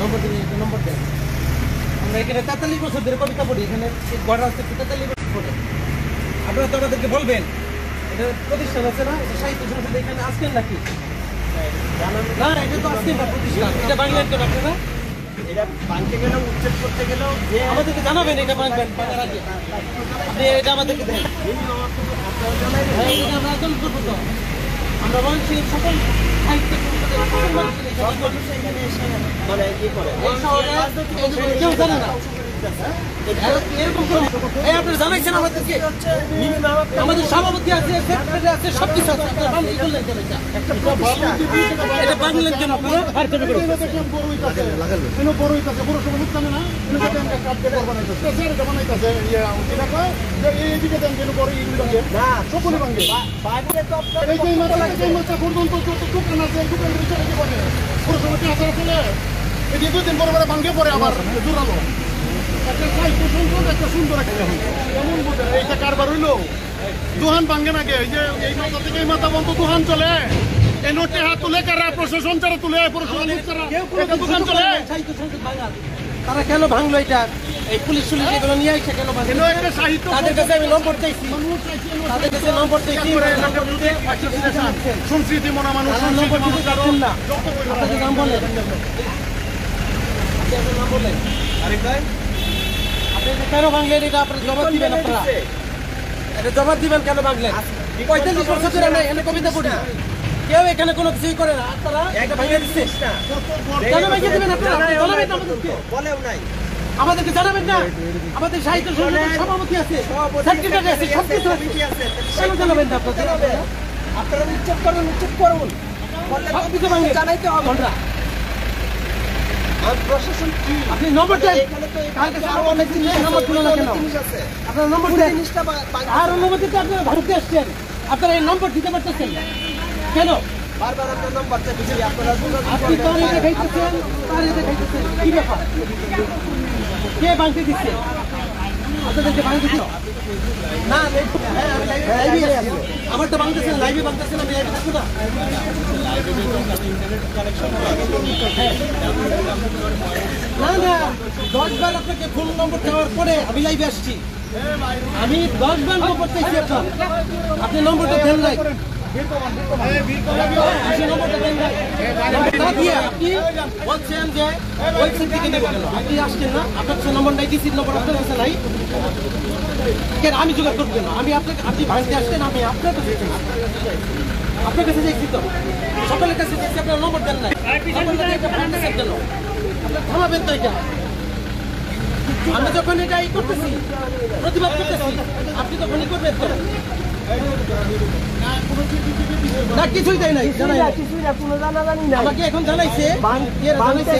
নম্বর দিন, নম্বর দেন। আমরা এখানে 43 বছর ধরে কবিতা পড়ি, এখানে ঘর আছে 43 বছর পরে। আপনারা তো আমাদেরকে বলবেন, এটা প্রতিষ্ঠান আছে না, এটা সাহিত্য সংসদ, এখানে আসছেন নাকি? না, এটা তো আসছেন না প্রতিষ্ঠান, এটা বাংলার কেন আপনারা? এটা ভাঙতে গেলেও উচ্ছেদ করতে গেলেও যে আমাদেরকে জানাবেন এটা ভাঙবেন, ভাঙার আগে আপনি এটা আমাদেরকে দেন। হ্যাঁ, এটা আমরা একদম করবো তো। আমরা বলছি সকল সাহিত্য সংসদের সকল মানুষের এখানে এসে মানে ইয়ে করে এই শহরে কেউ জানে না। এরকম আপনারা জানাইছেন আমাদেরকে, আমাদের সভাপতি আছে, সেক্রেটারি আছে, সবকিছু আছে, আপনারা বাংলা করলেন কেন? এটা বাংলেন কেন আপনারা? দুদিন পরে পরে ভাঙ্গে পরে আবার জোরালো একটা সুন্দর এইটা কারবার হইলো দোহান ভাঙ্গে নাকি এই যে এই মাথা থেকে এই মাথা বন্ধ দোহান চলে এই নোটে হাত তুলে কারা প্রশাসন চারা তুলে প্রশাসন দোকান চলে তারা কেন ভাঙলো এটা? এই পুলিশ সুলিশ এগুলো নিয়ে এসে কেন ভাঙলো? তাদের কাছে আমি নম্বর চাইছি, তাদের কাছে নম্বর চাইছি, সংস্কৃতি মনা মানুষ নম্বর দিতে চাচ্ছেন না। আপনাদের নাম বলেন, নাম বলেন। আরে ভাই, আপনি কেন ভাঙলেন এটা? আপনার জবাব দিবেন, আপনারা এটা জবাব দিবেন কেন ভাঙলেন? 45 বছর ধরে আমরা এখানে কবিতা পড়ি, কেউ এখানে কোনো কিছুই করে না, আপনারা এটা ভাঙিয়ে দিচ্ছেন কেন? ভাঙিয়ে দিবেন আপনারা? জানাবেন আমাদেরকে, বলেও নাই আমাদেরকে জানাবেন না? আমাদের সাহিত্য সংসদের সভাপতি আছে, সেক্রেটারি আছে, সবকিছু আছে, কেন জানাবেন না? আপনারা উচ্ছেদ করুন, উচ্ছেদ করুন, সবকিছু ভাঙিয়ে জানাইতে হবে। আমরা প্রশাসন কি আপনি নম্বর দেন, এখানে তো কালকে আরো অনেক জিনিস নম্বর দিল না কেন? জিনিস আছে আপনার নম্বর দেন, জিনিসটা আর অনুমতিতে আপনারা ভারতে আসছেন, আপনারা এই নম্বর দিতে পারতেছেন না কেন? বারবার আপনার নাম্বার চাইছি, আপনারা আপনি তারে দেখাইতেছেন, তারে দেখাইতেছেন, কি ব্যাপার? কে ভাঙতে দিচ্ছে আপনাদেরকে? ভাঙতে দিল না? লাইভে আসছিল, আমার তো ভাঙতেছেন, লাইভে ভাঙতেছেন, আমি লাইভে থাকবো না? না না, 10 বার আপনাকে ফোন নম্বর দেওয়ার পরে আমি লাইভে আসছি, আমি 10 বার নম্বর চাইছি আপনার, আপনি নম্বরটা দেন নাই, নম্বরটা দেন নাই, নম্বরটা দিয়ে আপনি বলছেন যে ওয়েবসাইট থেকে নেবেন কেন? আপনি আসছেন না, আপনার কাছে নম্বর নাই, ডিসির নম্বর আপনার কাছে নাই, কেন আমি জোগাড় করবো কেন? আমি আপনাকে, আপনি ভাঙতে আসছেন, আমি আপনার কাছে আপনার কাছে যাইছি তো, সকলের কাছে যাইছি, আপনার নম্বর দেন নাই, কেন? আপনার থামাবেন তো এটা? আমি যখন এটা ই করতেছি, প্রতিবাদ করতেছি, আপনি তখনই করবেন তো? না, কিছুই দেয় নাই, জানাই আমাকে এখন জানাইছে, জানাইছে